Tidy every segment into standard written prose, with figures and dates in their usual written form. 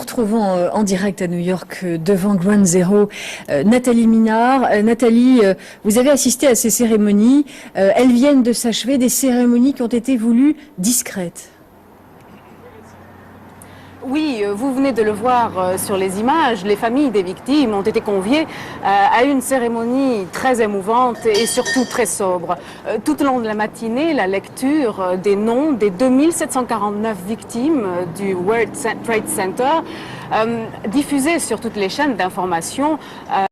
retrouvons en direct à New York devant Ground Zero Nathalie Minard. Nathalie, vous avez assisté à ces cérémonies. Elles viennent de s'achever, des cérémonies qui ont été voulues discrètes. Oui, vous venez de le voir sur les images, les familles des victimes ont été conviées à une cérémonie très émouvante et surtout très sobre. Tout au long de la matinée, la lecture des noms des 2749 victimes du World Trade Center, diffusée sur toutes les chaînes d'information,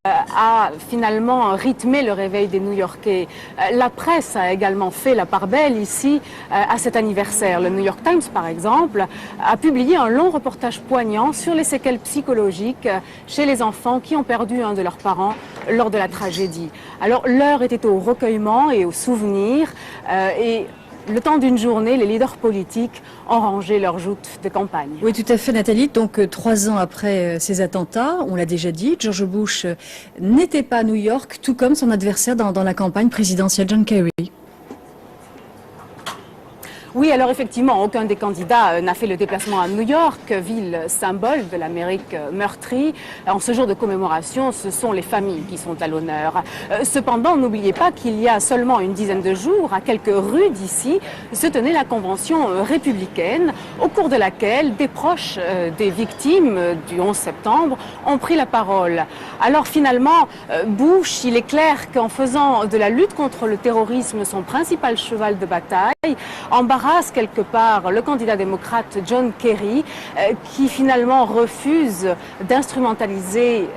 a finalement rythmé le réveil des New-Yorkais. La presse a également fait la part belle ici à cet anniversaire. Le New York Times, par exemple, a publié un long reportage poignant sur les séquelles psychologiques chez les enfants qui ont perdu un de leurs parents lors de la tragédie. Alors l'heure était au recueillement et au souvenir et le temps d'une journée, les leaders politiques ont rangé leurs joutes de campagne. Oui, tout à fait, Nathalie. Donc, 3 ans après ces attentats, on l'a déjà dit, George Bush n'était pas à New York, tout comme son adversaire dans la campagne présidentielle, John Kerry. Oui, alors effectivement, aucun des candidats n'a fait le déplacement à New York, ville symbole de l'Amérique meurtrie. En ce jour de commémoration, ce sont les familles qui sont à l'honneur. Cependant, n'oubliez pas qu'il y a seulement une dizaine de jours, à quelques rues d'ici, se tenait la convention républicaine, au cours de laquelle des proches des victimes du 11 septembre ont pris la parole. Alors finalement, Bush, il est clair qu'en faisant de la lutte contre le terrorisme son principal cheval de bataille, embarrasse quelque part le candidat démocrate John Kerry qui finalement refuse d'instrumentaliser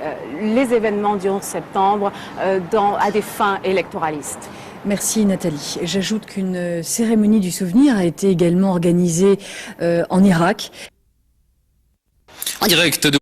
les événements du 11 septembre à des fins électoralistes. Merci Nathalie. J'ajoute qu'une cérémonie du souvenir a été également organisée en Irak. En direct de